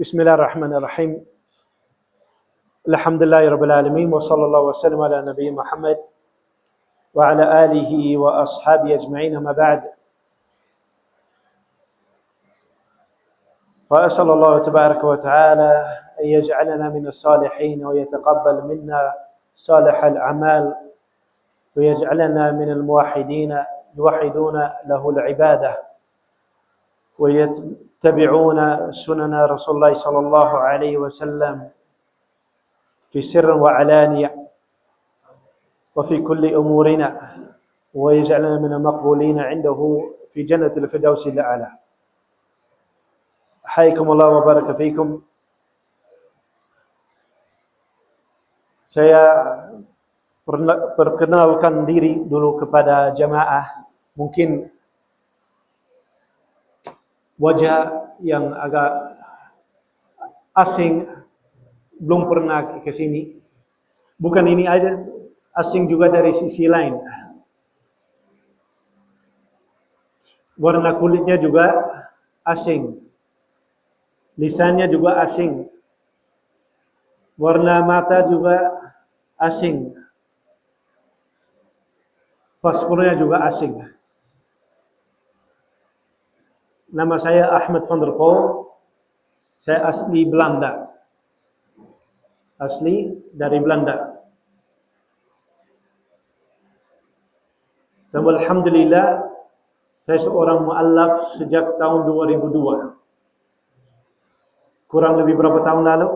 Bismillahirrahmanirrahim. Alhamdulillahirabbil alamin wa sallallahu wasallam ala nabiyyi Muhammad wa ala alihi wa ashabihi ajma'in, amma ba'd. Fa asallallahu tabaraka wa ta'ala an yaj'alana minas salihin wa yataqabbal minna salihal a'mal wa yaj'alana minal muwahhidin yuwahhiduna lahu al-ibadah ويتبعون سنن رسول الله صلى الله عليه وسلم في سر وعلانية وفي كل أمورنا ويجعلنا من المقبولين عنده في جنة الفردوس الأعلى. حياكم الله وبارك فيكم. Saya perkenalkan diri dulu kepada jamaah. Mungkin wajah yang agak asing, belum pernah ke sini. Bukan ini aja, asing juga dari sisi lain. Warna kulitnya juga asing. Lisannya juga asing. Warna mata juga asing. Paspornya juga asing. Nama saya Ahmad van der Pol. Saya asli Belanda. Asli dari Belanda. Dan alhamdulillah, saya seorang mu'allaf sejak tahun 2002. Kurang lebih berapa tahun lalu?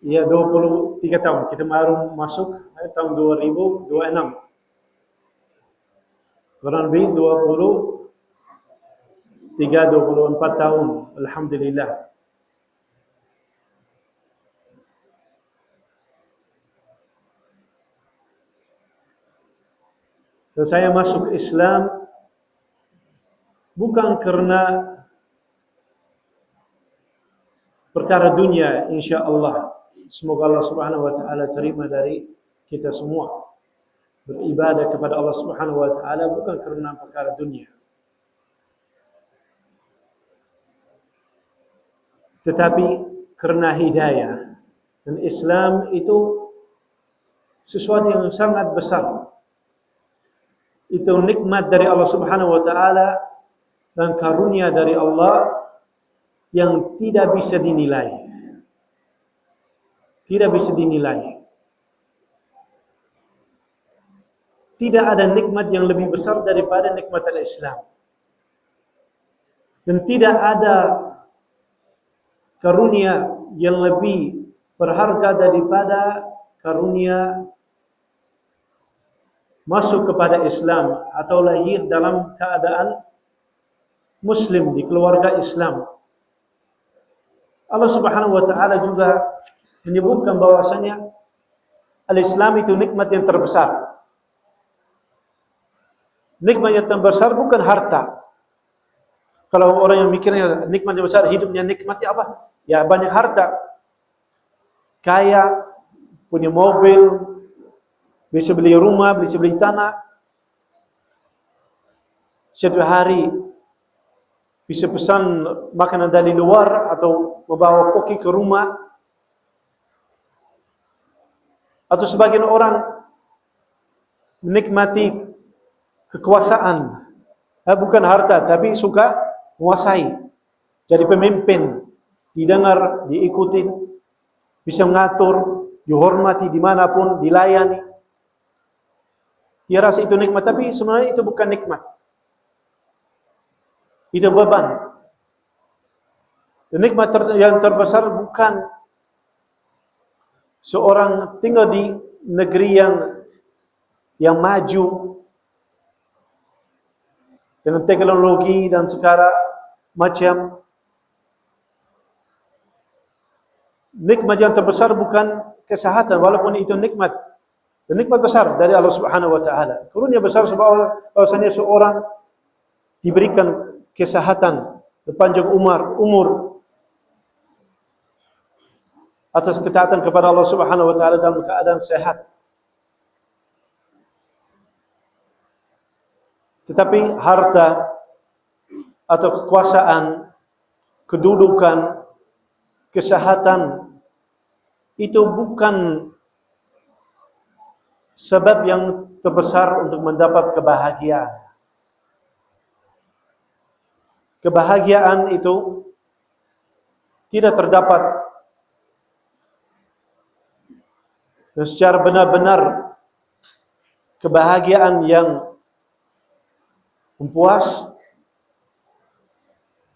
Iya, 23 tahun. Kita baru masuk tahun 2026. Kurang lebih 24 tahun. Alhamdulillah. Dan saya masuk Islam bukan karena perkara dunia, insya-Allah. Semoga Allah Subhanahu wa taala terima dari kita semua. Beribadah kepada Allah Subhanahu wa taala bukan karena perkara dunia, tetapi karena hidayah. Dan Islam itu sesuatu yang sangat besar. Itu nikmat dari Allah Subhanahu wa taala dan karunia dari Allah yang tidak bisa dinilai. Tidak bisa dinilai. Tidak ada nikmat yang lebih besar daripada nikmat al-Islam. Dan tidak ada karunia yang lebih berharga daripada karunia masuk kepada Islam atau lahir dalam keadaan Muslim di keluarga Islam. Allah Subhanahu wa taala juga menyebutkan bahwasanya al-Islam itu nikmat yang terbesar. Nikmat yang terbesar bukan harta. Kalau orang yang mikirnya nikmat yang besar, hidupnya nikmatnya apa? Ya banyak harta. Kaya, punya mobil, bisa beli rumah, bisa beli tanah. Setiap hari bisa pesan makanan dari luar atau membawa koki ke rumah. Atau sebagian orang menikmati kekuasaan, bukan harta, tapi suka menguasai, jadi pemimpin, didengar, diikutin, bisa mengatur, dihormati dimanapun, dilayani. Dia rasa itu nikmat, tapi sebenarnya itu bukan nikmat. Itu beban. Dan nikmat yang terbesar bukan seorang tinggal di negeri yang maju dengan teknologi dan segala macam. Nikmat yang terbesar bukan kesehatan, walaupun itu nikmat. Dan nikmat besar dari Allah Subhanahu wa taala. Karunia besar bahwasanya seorang diberikan kesehatan, panjang umur atas ketaatan kepada Allah Subhanahu wa taala dalam keadaan sehat. Tetapi harta atau kekuasaan, kedudukan, kesehatan, itu bukan sebab yang terbesar untuk mendapat kebahagiaan. Kebahagiaan itu tidak terdapat dan secara benar-benar kebahagiaan yang puas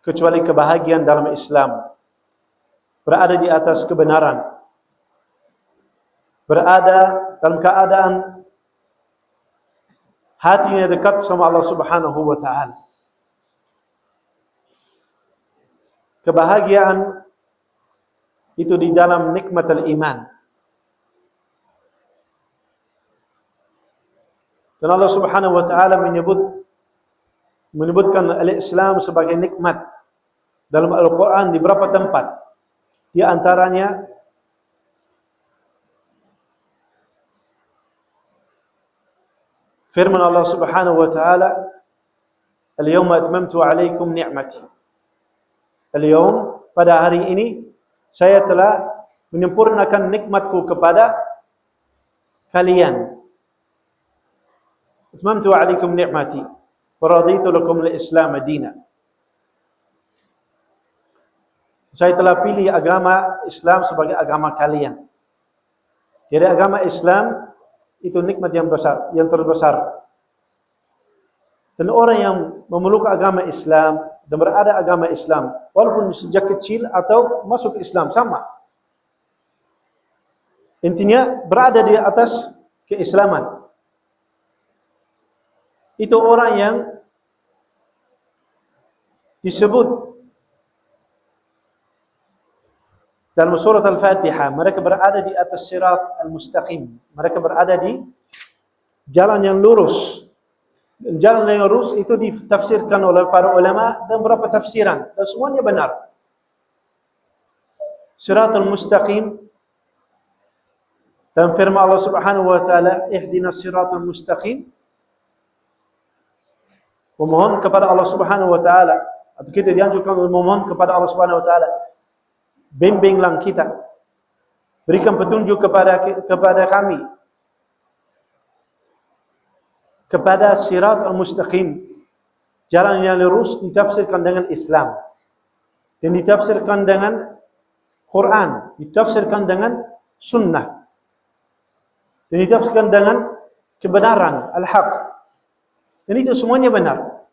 kecuali kebahagiaan dalam Islam, berada di atas kebenaran, berada dalam keadaan hatinya dekat sama Allah Subhanahu wa taala. Kebahagiaan itu di dalam nikmat al-iman. Dan Allah Subhanahu wa taala menyebutkan al-Islam sebagai nikmat dalam Al-Qur'an di beberapa tempat. Di antaranya firman Allah Subhanahu wa taala, "Al-yawma atmamtu 'alaikum ni'mati." Al-yawm, pada hari ini saya telah menyempurnakan nikmatku kepada kalian. Atmamtu 'alaikum ni'mati wa raditu lakum al-Islam dinan. Saya telah pilih agama Islam sebagai agama kalian. Jadi agama Islam itu nikmat yang besar, yang terbesar. Dan orang yang memeluk agama Islam dan berada agama Islam, walaupun sejak kecil atau masuk Islam, sama. Intinya berada di atas keislaman. Itu orang yang disebut dalam surat Al-Fatihah, mereka berada di atas sirat al-mustaqim. Mereka berada di jalan yang lurus. Dan jalan yang lurus itu ditafsirkan oleh para ulama dan beberapa tafsiran, dan semuanya benar. Sirat al-mustaqim, dan firman Allah Subhanahu wa taala, "Ihdinas siratal mustaqim." Memohon kepada Allah Subhanahu wa taala, atau kita dianjurkan untuk memohon kepada Allah Subhanahu wa taala, bimbinglah kita, berikan petunjuk kepada kami kepada sirat al-mustaqim. Jalan yang lurus ditafsirkan dengan Islam, dan ditafsirkan dengan Quran, ditafsirkan dengan sunnah, dan ditafsirkan dengan kebenaran, al-haq. Dan itu semuanya benar.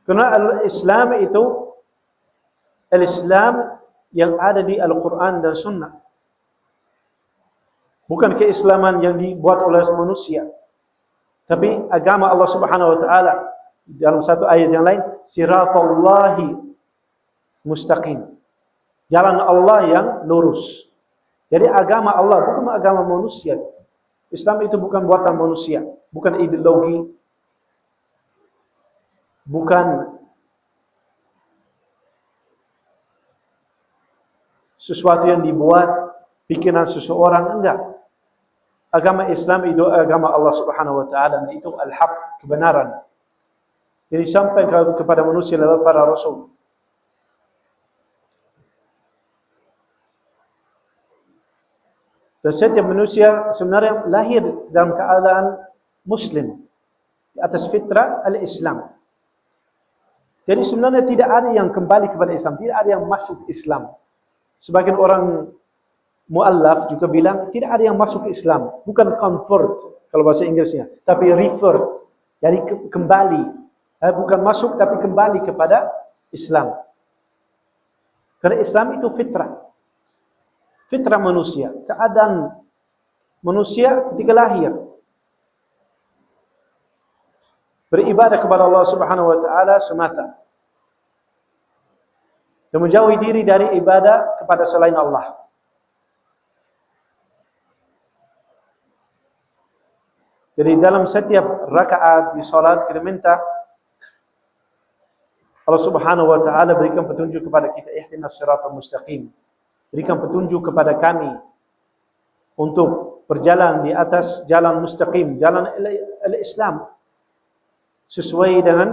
Karena al-Islam itu al-Islam yang ada di Al-Quran dan Sunnah. Bukan keislaman yang dibuat oleh manusia. Tapi agama Allah Subhanahu wa taala dalam satu ayat yang lain, siratallahi mustaqim. Jalan Allah yang lurus. Jadi agama Allah bukan agama manusia. Islam itu bukan buatan manusia, bukan ideologi, bukan sesuatu yang dibuat pikiran seseorang, enggak. Agama Islam itu agama Allah Subhanahu wa taala, dan itu al-haq, kebenaran. Jadi sampai kepada manusia lewat para rasul. Dan setiap manusia sebenarnya lahir dalam keadaan muslim, di atas fitrah al-Islam. Jadi sebenarnya tidak ada yang kembali kepada Islam, tidak ada yang masuk Islam. Sebagian orang muallaf juga bilang tidak ada yang masuk Islam, bukan convert kalau bahasa Inggrisnya, tapi revert. Jadi kembali, bukan masuk tapi kembali kepada Islam. Karena Islam itu fitrah. Fitrah manusia, keadaan manusia ketika lahir. Beribadah kepada Allah Subhanahu wa taala semata. Dan menjauhi diri dari ibadah kepada selain Allah. Jadi dalam setiap rakaat di salat kita minta Allah Subhanahu wa taala berikan petunjuk kepada kita, ihdinas siratal mustaqim. Berikan petunjuk kepada kami untuk berjalan di atas jalan mustaqim, jalan al-Islam. sesuai dengan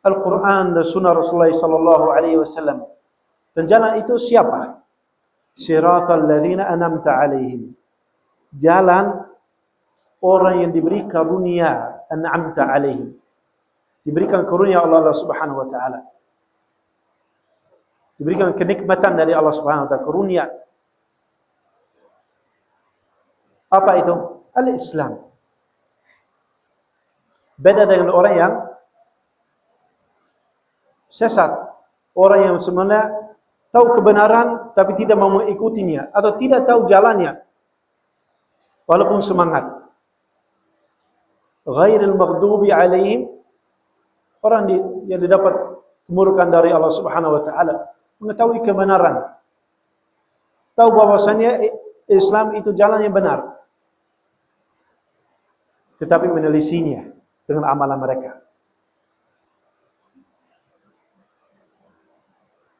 Al-Quran dan Sunnah Rasulullah sallallahu alaihi wasallam. Dan jalan itu siapa? Siratal ladzina an'amta alaihim. Jalan orang yang diberi karunia, an'amta alaihim. Diberikan karunia Allah Subhanahu wa taala. Diberikan kenikmatan dari Allah Subhanahu wa taala, karunia. Apa itu? Al-Islam. Beda dengan orang yang sesat. Orang yang sebenarnya tahu kebenaran tapi tidak mau mengikutinya atau tidak tahu jalannya walaupun semangat. Ghairil maghdubi alaihim, orang yang didapat kemurkaan dari Allah Subhanahu wa taala, mengetahui kebenaran, tahu bahwasanya Islam itu jalan yang benar, tetapi menelisinya dengan amalan mereka.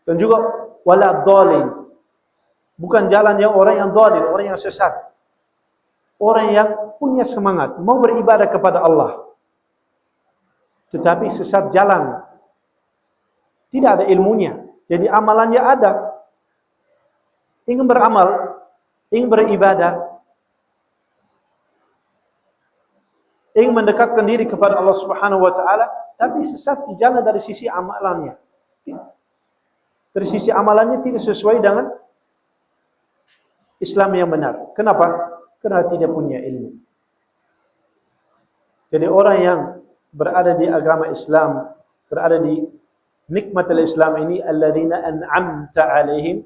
Dan juga wala dhalin, bukan jalan yang orang yang dhalin, orang yang sesat. Orang yang punya semangat mau beribadah kepada Allah, tetapi sesat jalan, tidak ada ilmunya. Jadi amalannya ada, ingin beramal, ingin beribadah, ingin mendekatkan diri kepada Allah Subhanahu wa taala, tapi sesat di jalan dari sisi amalannya. Dari sisi amalannya tidak sesuai dengan Islam yang benar. Kenapa? Karena tidak punya ilmu. Jadi orang yang berada di agama Islam, berada di nikmat al-Islam ini, alladzina an'amta alaihim,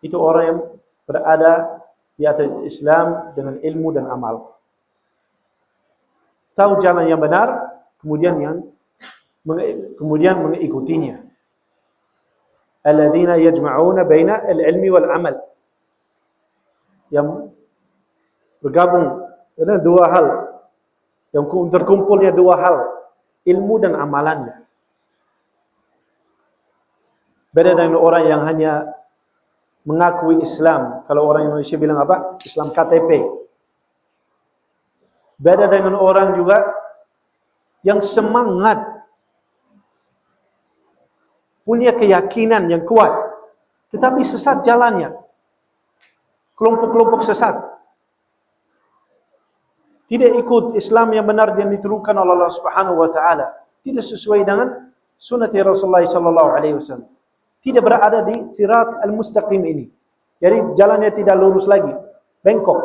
itu orang yang berada di atas Islam dengan ilmu dan amal. Tahu jalan yang benar, kemudian mengikutinya. Alladzina yajma'una baina al-ilmi wal amal, yang bergabung dengan dua hal, yang terkumpulnya dua hal, ilmu dan amalannya. Beda dengan orang yang hanya mengakui Islam. Kalau orang Indonesia bilang apa? Islam KTP. Beda dengan orang juga yang semangat, punya keyakinan yang kuat, tetapi sesat jalannya. Kelompok-kelompok sesat. Tidak ikut Islam yang benar yang diturunkan oleh Allah Subhanahu wa taala. Tidak sesuai dengan sunnah Rasulullah sallallahu alaihi wasallam. Tidak berada di sirat al-mustaqim ini. Jadi jalannya tidak lurus lagi, bengkok.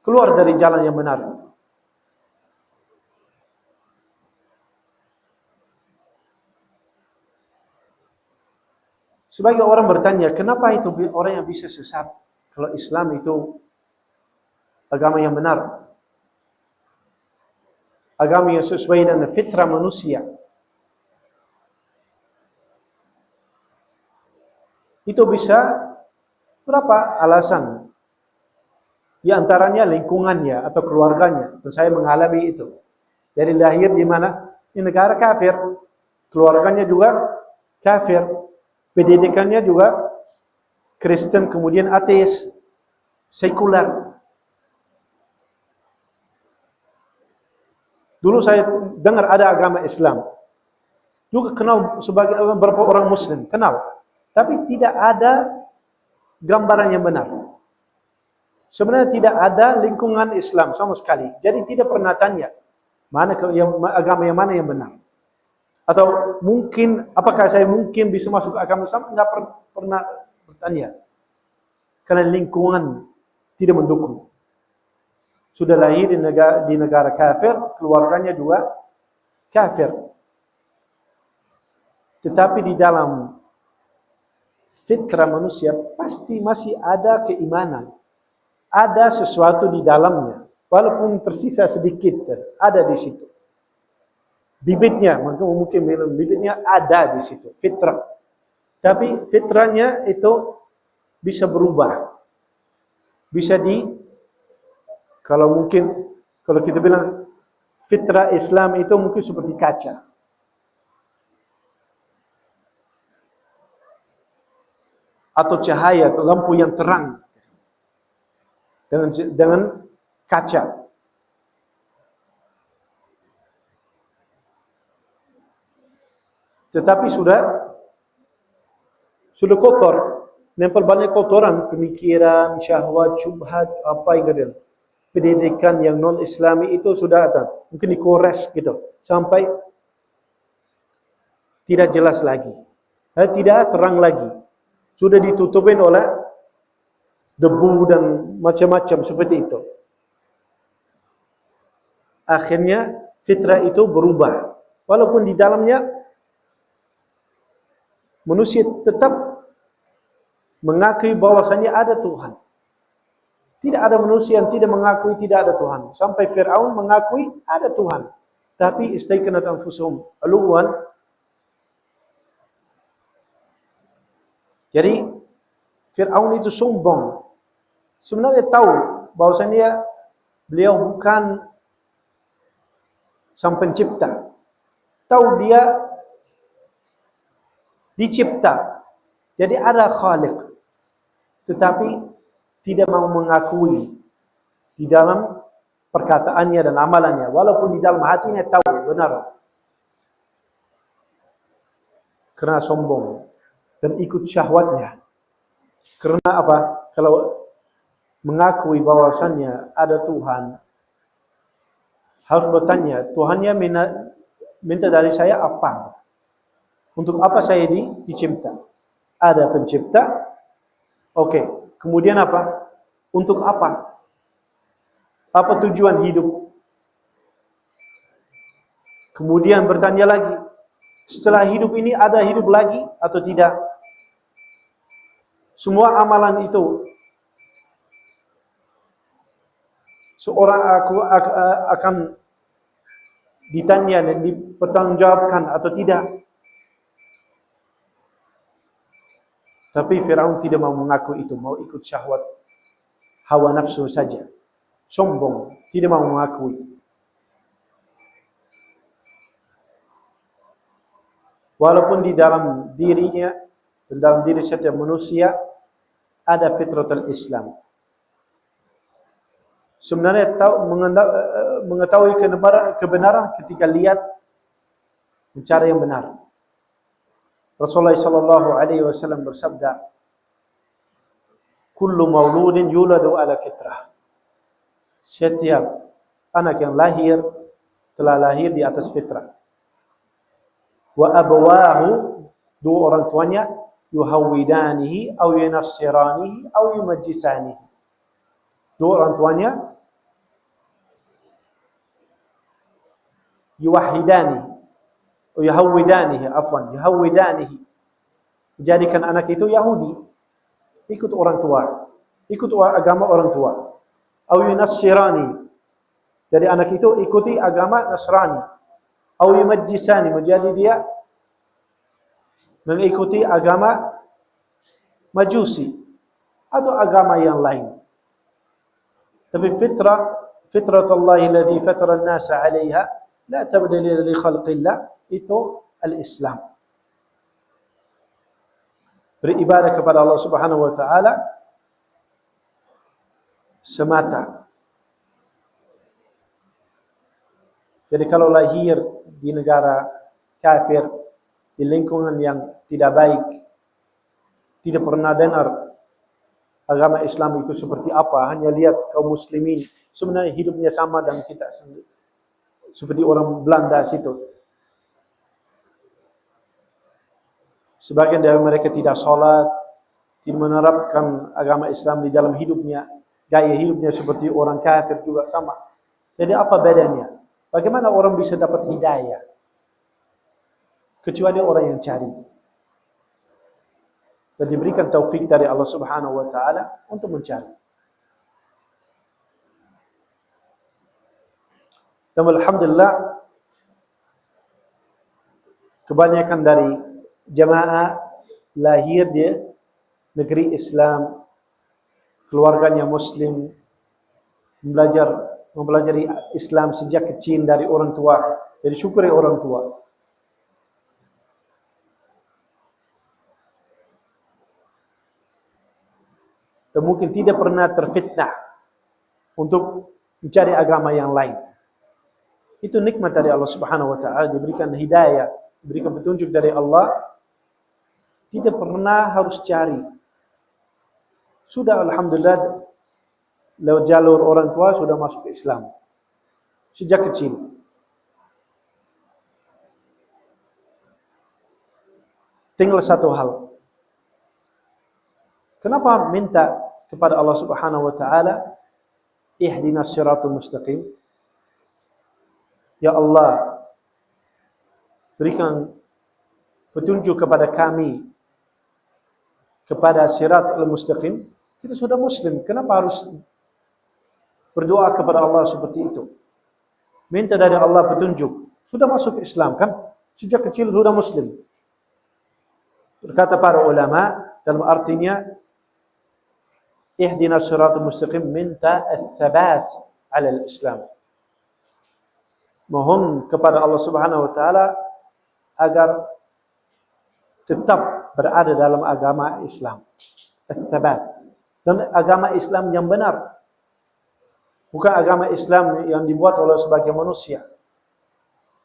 Keluar dari jalan yang benar. Sebagai orang bertanya, kenapa itu orang yang bisa sesat? Kalau Islam itu agama yang benar, agama yang sesuai dengan fitrah manusia. Itu bisa berapa alasan? Di antaranya lingkungannya atau keluarganya. Dan saya mengalami itu. Dari lahir di mana? Di negara kafir. Keluarganya juga kafir. Pendidikannya juga Kristen, kemudian ateis, sekuler. Dulu saya dengar ada agama Islam. Juga kenal sebagai beberapa orang Muslim, kenal. Tapi tidak ada gambaran yang benar. Sebenarnya tidak ada lingkungan Islam sama sekali. Jadi tidak pernah tanya mana agama yang mana yang benar. Atau mungkin, apakah saya mungkin bisa masuk ke agama Islam? Enggak pernah bertanya. Karena lingkungan tidak mendukung. Sudah lahir di negara kafir, keluarganya juga kafir. Tetapi di dalam fitrah manusia pasti masih ada keimanan. Ada sesuatu di dalamnya. Walaupun tersisa sedikit, ada di situ. Bibitnya, mungkin bibitnya ada di situ, fitrah. Tapi fitrahnya itu bisa berubah. Bisa kalau kita bilang fitrah Islam itu mungkin seperti kaca. Atau cahaya atau lampu yang terang. Dengan kaca. Tetapi sudah kotor, nempel banyak kotoran, pemikiran, syahwat, syubhat, apa yang ada. Pendidikan yang non-Islami itu sudah ada, mungkin dikores gitu, sampai tidak jelas lagi, tidak terang lagi, sudah ditutupin oleh debu dan macam-macam seperti itu. Akhirnya fitrah itu berubah, walaupun di dalamnya manusia tetap mengakui bahwasanya ada Tuhan. Tidak ada manusia yang tidak mengakui tidak ada Tuhan. Sampai Fir'aun mengakui ada Tuhan. Tapi istaiqanat anfusuhum uluwan. Jadi Fir'aun itu sombong. Sebenarnya tahu bahwasanya beliau bukan sang pencipta. Tahu dia dicipta. Jadi ada Khaliq. Tetapi tidak mau mengakui di dalam perkataannya dan amalannya, walaupun di dalam hatinya tahu benar, karena sombong dan ikut syahwatnya. Karena apa? Kalau mengakui bahwasannya ada Tuhan, harus bertanya, Tuhannya minta dari saya apa? Untuk apa saya dicipta? Ada pencipta, oke. Kemudian apa? Untuk apa? Apa tujuan hidup? Kemudian bertanya lagi, setelah hidup ini ada hidup lagi atau tidak? Semua amalan itu seorang akan ditanya dan dipertanggungjawabkan atau tidak? Tapi Firaun tidak mau mengaku itu, mau ikut syahwat hawa nafsu saja. Sombong, tidak mau mengakui. Walaupun di dalam dirinya dan dalam diri setiap manusia ada fitratul Islam. Sebenarnya mengetahui kebenaran ketika lihat mencari yang benar. Rasulullah sallallahu alaihi wasallam bersabda, "Kullu mauludin yuladu ala fitrah." Setiap anak yang lahir telah lahir di atas fitrah. Wa abawahu, dua orang tuanya, yuhawwidanihi aw yunassiranihi aw yumajjisanihi. Dua orang tuanya yuwahhidanihi yuhawwidanihi, menjadikan anak itu Yahudi, ikut orang tua, ikut agama orang tua. Au yunassirani, jadi anak itu ikuti agama Nasrani. Au yumajjisani, menjadi dia mengikuti agama Majusi atau agama yang lain. Tapi fitratullah allati fatara an-nasa 'alayha la tabdila li khalqillah, itu al-Islam. Beribadah kepada Allah Subhanahu wa taala semata. Jadi kalau lahir di negara kafir, di lingkungan yang tidak baik, tidak pernah dengar agama Islam itu seperti apa, hanya lihat kaum muslimin sebenarnya hidupnya sama dengan kita, seperti orang Belanda situ. Sebagian dari mereka tidak sholat, tidak menerapkan agama Islam di dalam hidupnya, gaya hidupnya seperti orang kafir juga sama. Jadi apa bedanya? Bagaimana orang bisa dapat hidayah? Kecuali orang yang cari. Dan diberikan taufik dari Allah Subhanahu wa taala untuk mencari. Dan alhamdulillah kebanyakan dari jamaah lahir di negeri Islam, keluarganya muslim, mempelajari Islam sejak kecil dari orang tua. Jadi syukuri orang tua. Dan mungkin tidak pernah terfitnah untuk mencari agama yang lain. Itu nikmat dari Allah Subhanahu wa taala, diberikan hidayah, diberikan petunjuk dari Allah. Tidak pernah harus cari. Sudah alhamdulillah lewat jalur orang tua sudah masuk ke Islam sejak kecil. Tinggal satu hal. Kenapa minta kepada Allah Subhanahu wa taala, ihdinas siratal mustaqim? Ya Allah, berikan petunjuk kepada kami kepada sirat al-mustaqim. Kita sudah muslim, kenapa harus berdoa kepada Allah seperti itu? Minta dari Allah petunjuk. Sudah masuk Islam kan? Sejak kecil sudah muslim. Berkata para ulama, dalam artinya ihdinas siratal mustaqim, minta al-thabat ala al-Islam. Mohon kepada Allah Subhanahu wa taala agar tetap berada dalam agama Islam. Al-thabat. Dan agama Islam yang benar. Bukan agama Islam yang dibuat oleh sebagian manusia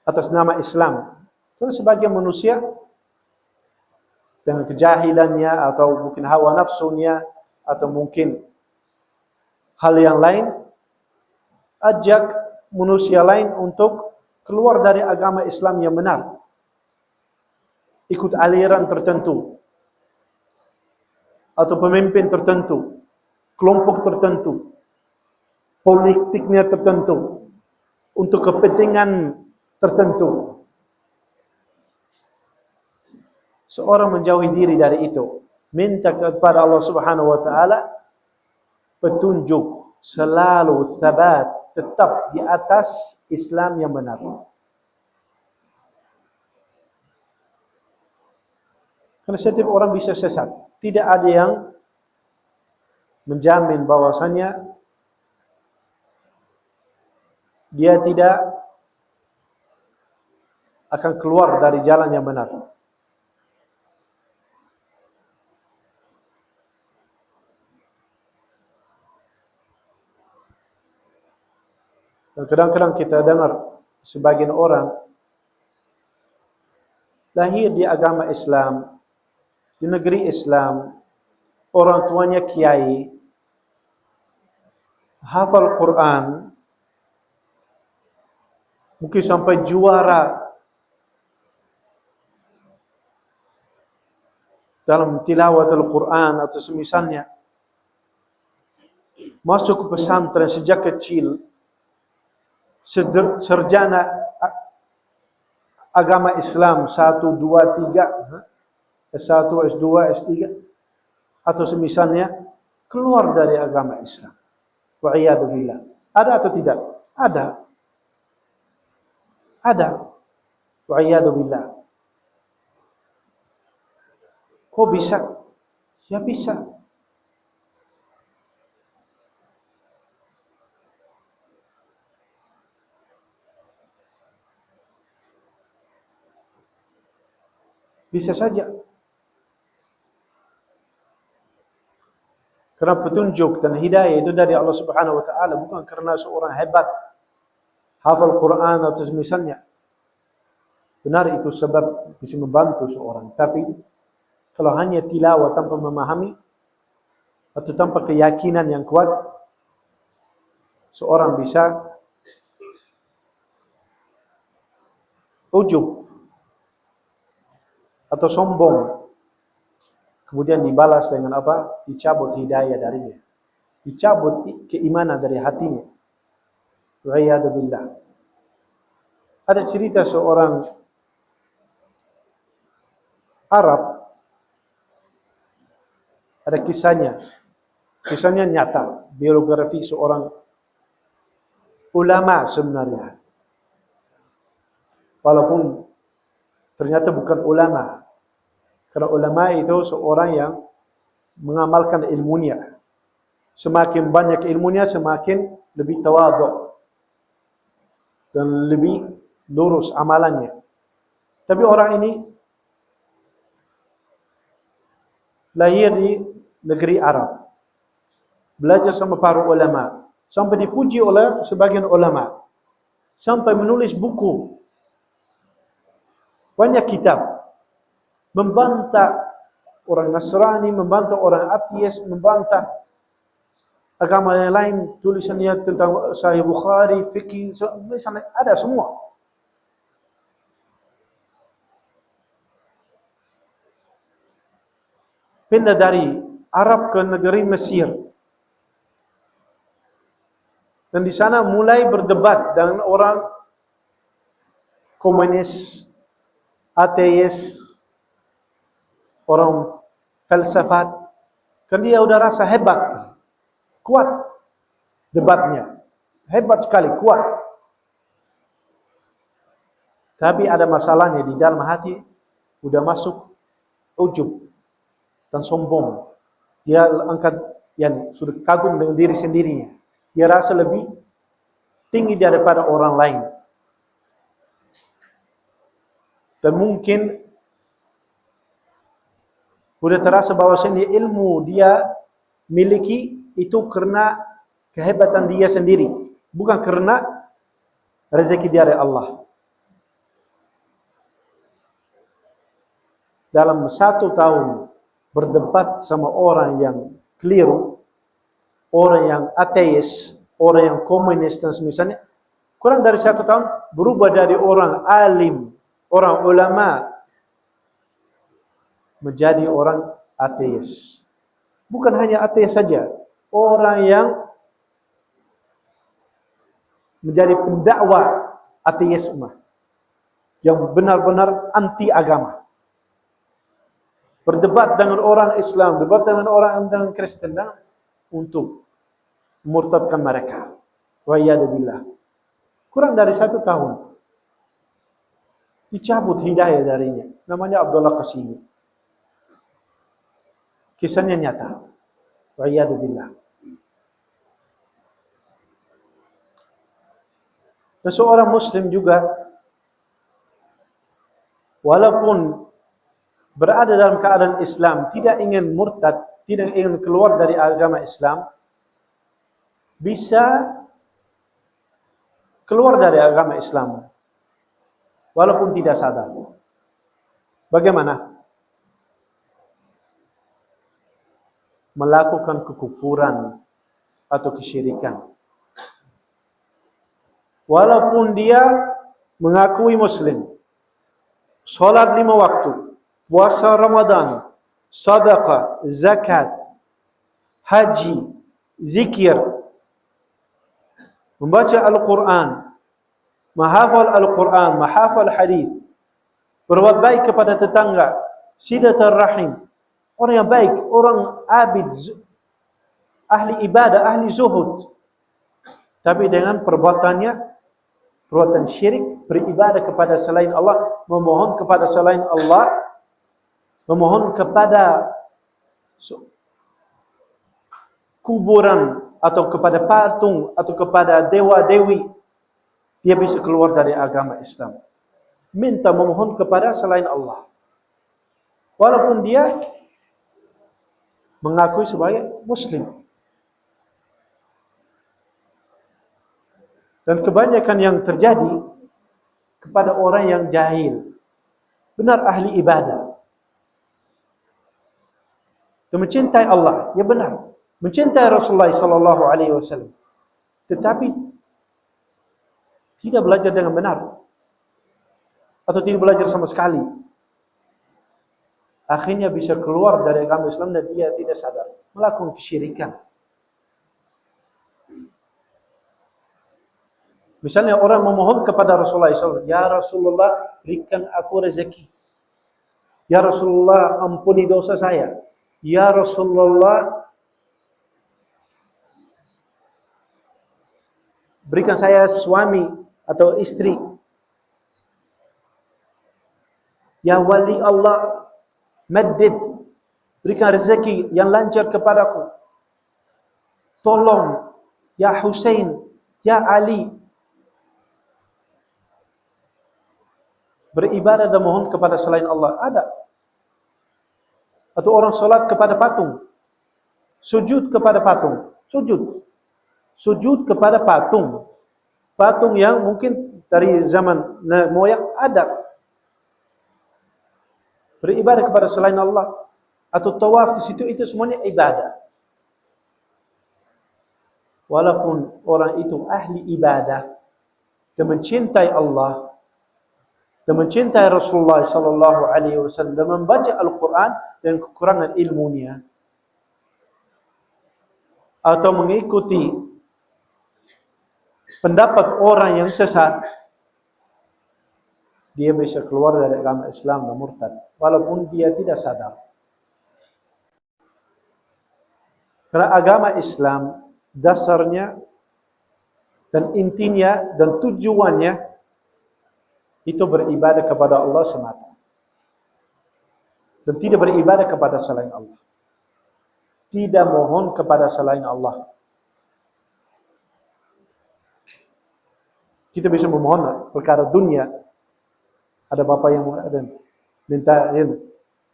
atas nama Islam. Karena sebagian manusia dengan kejahilannya atau mungkin hawa nafsunya atau mungkin hal yang lain, ajak manusia lain untuk keluar dari agama Islam yang benar, ikut aliran tertentu atau pemimpin tertentu, kelompok tertentu, politiknya tertentu, untuk kepentingan tertentu. Seorang menjauhi diri dari itu, minta kepada Allah Subhanahu wa taala petunjuk, selalu thabat, tetap di atas Islam yang benar. Karena setiap orang bisa sesat. Tidak ada yang menjamin bahwasanya dia tidak akan keluar dari jalan yang benar. Dan kadang-kadang kita dengar sebagian orang lahir di agama Islam, di negeri Islam, orang tuanya kiai, hafal Quran, mungkin sampai juara dalam tilawat Al-Quran atau semisalnya, masuk ke pesantren sejak kecil, sarjana agama Islam 1, 2, 3, S1, S2, S3 atau semisalnya, keluar dari agama Islam. Wa'iyadu billah. Ada atau tidak? Ada. Ada. Wa'iyadu billah. Kok bisa? Ya bisa. Bisa saja. Karena petunjuk dan hidayah itu dari Allah Subhanahu wa taala, bukan karena seorang hebat hafal Quran atau misalnya. Benar itu sebab bisa membantu seorang, tapi kalau hanya tilawah tanpa memahami atau tanpa keyakinan yang kuat, seorang bisa ujub atau sombong, kemudian dibalas dengan apa? Dicabut hidayah darinya, dicabut keimanan dari hatinya. Wa'iyadu billah. Ada cerita seorang Arab, ada kisahnya nyata, biografi seorang ulama sebenarnya, walaupun ternyata bukan ulama. Karena ulama itu seorang yang mengamalkan ilmunya. Semakin banyak ilmunya, semakin lebih tawadhu dan lebih lurus amalannya. Tapi orang ini lahir di negeri Arab, belajar sama para ulama, sampai dipuji oleh sebagian ulama, sampai menulis buku, banyak kitab, membantah orang Nasrani, membantah orang ateis, membantah agama yang lain, tulisannya tentang Sahih Bukhari, fikih, ada semua. Pindah dari Arab ke negeri Mesir. Dan di sana mulai berdebat dengan orang komunis, ateis, orang filsafat. Kan dia udah rasa hebat, kuat debatnya. Hebat sekali, kuat. Tapi ada masalahnya di dalam hati, udah masuk ujub dan sombong. Dia angkat, sudah kagum dengan diri sendirinya. Dia rasa lebih tinggi daripada orang lain. Dan mungkin sudah terasa bahwasanya ilmu dia miliki itu karena kehebatan dia sendiri, bukan karena rezeki dari Allah. Dalam 1 tahun berdebat sama orang yang keliru, orang yang ateis, orang yang komunis dan semisalnya, kurang dari 1 tahun berubah dari orang alim, orang ulama, menjadi orang ateis. Bukan hanya ateis saja, orang yang menjadi pendakwa ateisme, yang benar-benar anti agama. Berdebat dengan orang Islam, debat dengan orang dengan Kristen, untuk murtadkan mereka. Wa'iyadzubillah. Kurang dari 1 tahun dicabut hidayah darinya. Namanya Abdullah Qasimi. Kisahnya nyata. Wa'iyadzubillah. Dan seorang Muslim juga, walaupun berada dalam keadaan Islam, tidak ingin murtad, tidak ingin keluar dari agama Islam, bisa keluar dari agama Islam walaupun tidak sadar. Bagaimana? Melakukan kekufuran atau kesyirikan. Walaupun dia mengakui Muslim, salat 5 waktu, puasa Ramadan, sedekah, zakat, haji, zikir, membaca Al-Quran, menghafal Al-Quran, menghafal hadis, berbuat baik kepada tetangga, silaturahim, orang yang baik, orang abid, ahli ibadah, ahli zuhud. Tapi dengan perbuatannya, perbuatan syirik, beribadah kepada selain Allah, memohon kepada selain Allah, memohon kepada kuburan atau kepada patung atau kepada dewa-dewi, dia bisa keluar dari agama Islam. Minta memohon kepada selain Allah, walaupun dia mengakui sebagai Muslim. Dan kebanyakan yang terjadi kepada orang yang jahil, benar ahli ibadah, dan mencintai Allah, ya benar, mencintai Rasulullah SAW, tetapi tidak belajar dengan benar atau tidak belajar sama sekali, akhirnya bisa keluar dari agama Islam dan dia tidak sadar, melakukan kesyirikan. Misalnya orang memohon kepada Rasulullah SAW, ya Rasulullah berikan aku rezeki, ya Rasulullah ampuni dosa saya, ya Rasulullah berikan saya suami atau istri, ya wali Allah maddid, berikan rezeki yang lancar kepadaku, tolong ya Husain, ya Ali. Beribadah dan mohon kepada selain Allah ada. Atau orang salat kepada patung, sujud kepada patung, sujud. sujud kepada patung. Patung yang mungkin dari zaman moyang ada. Beribadah kepada selain Allah. Atau tawaf di situ, itu semuanya ibadah. Walaupun orang itu ahli ibadah dan mencintai Allah dan mencintai Rasulullah sallallahu alaihi wasallam dan membaca Al-Quran dan kekurangan ilmunya atau mengikuti pendapat orang yang sesat, dia bisa keluar dari agama Islam dan murtad walaupun dia tidak sadar. Karena agama Islam dasarnya dan intinya dan tujuannya itu beribadah kepada Allah semata dan tidak beribadah kepada selain Allah, tidak mohon kepada selain Allah. Kita bisa memohon perkara dunia. Ada bapak yang minta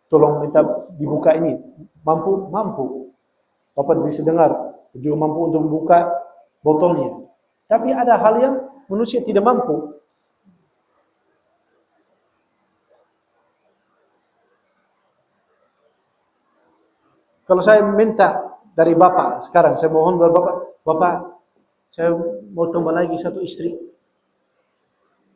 tolong minta dibuka ini, mampu. Bapak bisa dengar, juga mampu untuk membuka botolnya. Tapi ada hal yang manusia tidak mampu. Kalau saya minta dari bapak, sekarang saya mohon kepada bapak, saya mau tambah lagi satu istri.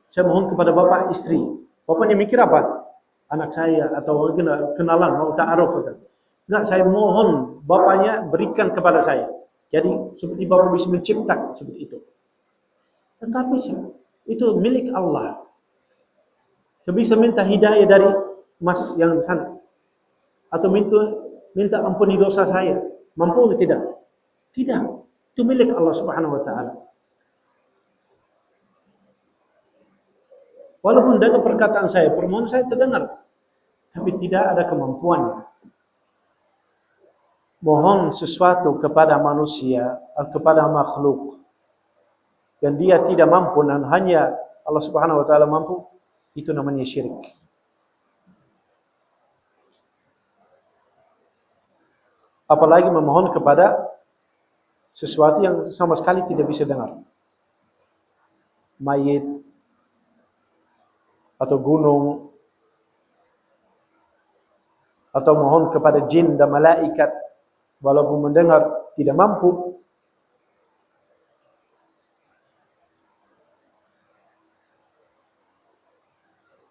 Saya mohon kepada bapak istri. Bapaknya mikir apa? Anak saya atau kenalan, mau ta'aruf. Enggak, saya mohon bapaknya berikan kepada saya. Jadi seperti bapak bisa mencipta seperti itu. Tetapi itu milik Allah. Saya bisa minta hidayah dari mas yang di sana. Atau minta ampuni dosa saya. Mampu atau tidak? Tidak. Itu milik Allah Subhanahu wa taala. Walaupun dengan perkataan saya, permohonan saya terdengar, tapi tidak ada kemampuannya. Mohon sesuatu kepada manusia atau kepada makhluk yang dia tidak mampu dan hanya Allah Subhanahu wa taala mampu, itu namanya syirik. Apalagi memohon kepada sesuatu yang sama sekali tidak bisa dengar. Mayit atau gunung atau mohon kepada jin dan malaikat walaupun mendengar tidak mampu.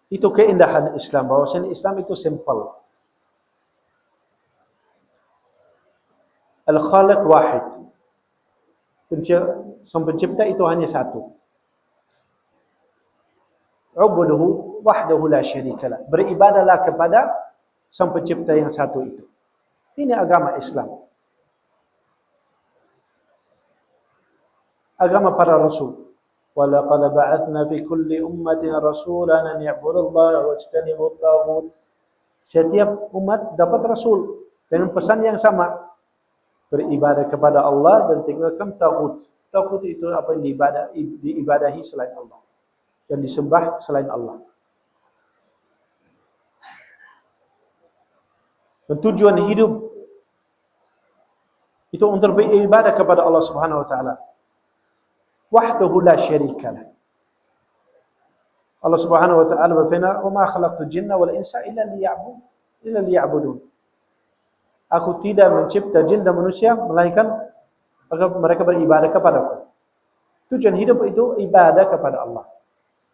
Itu keindahan Islam, bahwasanya Islam itu simple. Al-Khaliq wahid. Sang pencipta itu hanya satu. Ubuduhu wahdahu la syarika lah. Beribadahlah kepada sang pencipta yang satu itu. Ini agama Islam. Agama para rasul. وَلَقَدْ بَعَثْنَا فِي كُلِّ أُمَّةٍ رَسُولًا أَنْ يَعْبُدُوا اللَّهَ وَاجْتَنِبُوا الطَّاغُوتَ. Setiap umat dapat rasul dengan pesan yang sama. Beribadah kepada Allah dan tinggalkan taghut. Taghut itu apa yang diibadahi selain Allah. Yang disembah selain Allah. Dan tujuan hidup itu untuk beribadah kepada Allah Subhanahu wa taala. Wahdahu la syarika lah. Allah Subhanahu wa taala berfirman, "Wa ma khalaqtul jinna wal insa illa liya'budun." Aku tidak mencipta jin dan manusia melainkan agar mereka beribadah kepadaku. Tujuan hidup itu ibadah kepada Allah.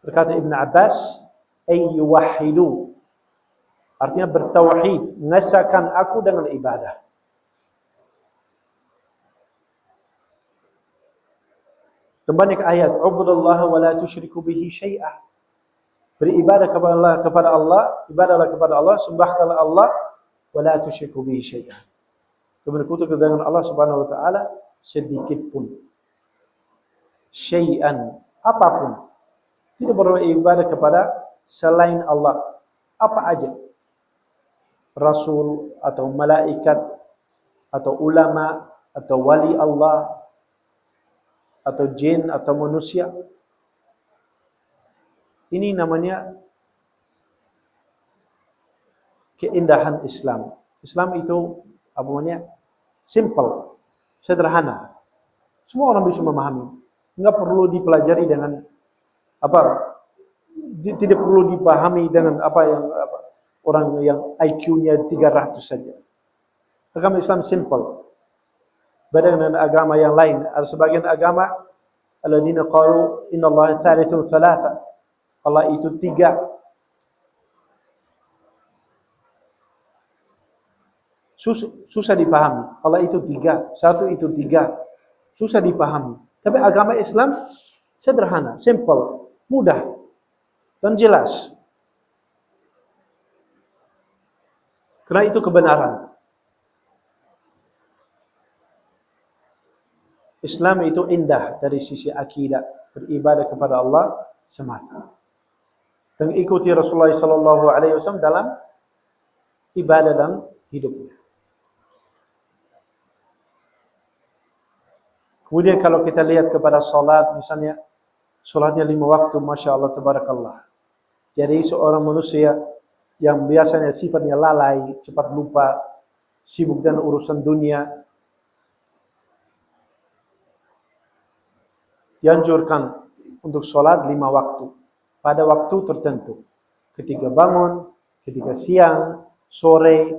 Berkata Ibn Abbas, "Ay yuwahhidu." Artinya bertauhid, mengesahkan aku dengan ibadah. Kembali ke ayat, "Ubudullaha wa la tusyriku bihi syai'ah." Beribadah kepada Allah, ibadahlah kepada Allah, sembahkanlah Allah, wa la tusyriku bihi syai'ah. Berkutuk dengan Allah Subhanahu wa taala sedikit pun. Syai'an, apapun. Tidak beribadah kepada selain Allah. Apa aja. Rasul atau malaikat atau ulama atau wali Allah atau jin atau manusia. Ini namanya keindahan Islam. Islam itu apa namanya? Simple, sederhana. Semua orang bisa memahami. Enggak perlu dipelajari dengan apa? Tidak perlu dipahami dengan orang yang IQ-nya 300 saja. Agama Islam simple. Beda dengan agama yang lain. Ada sebagian agama alladzina qalu innallaha thalithu thalatha. Allah itu 3. Susah dipahami. Allah itu 3, 1 itu 3. Susah dipahami. Tapi agama Islam sederhana, simple, mudah dan jelas. Karena itu kebenaran. Islam itu indah dari sisi akidah, beribadah kepada Allah semata. Dan ikuti Rasulullah SAW dalam ibadah dan hidupnya. Kemudian kalau kita lihat kepada salat, misalnya salatnya 5 waktu, Masya Allah, Tabarakallah. Jadi seorang manusia yang biasanya sifatnya lalai, cepat lupa, sibuk dengan urusan dunia, dianjurkan untuk sholat 5 waktu pada waktu tertentu, ketika bangun, ketika siang, sore,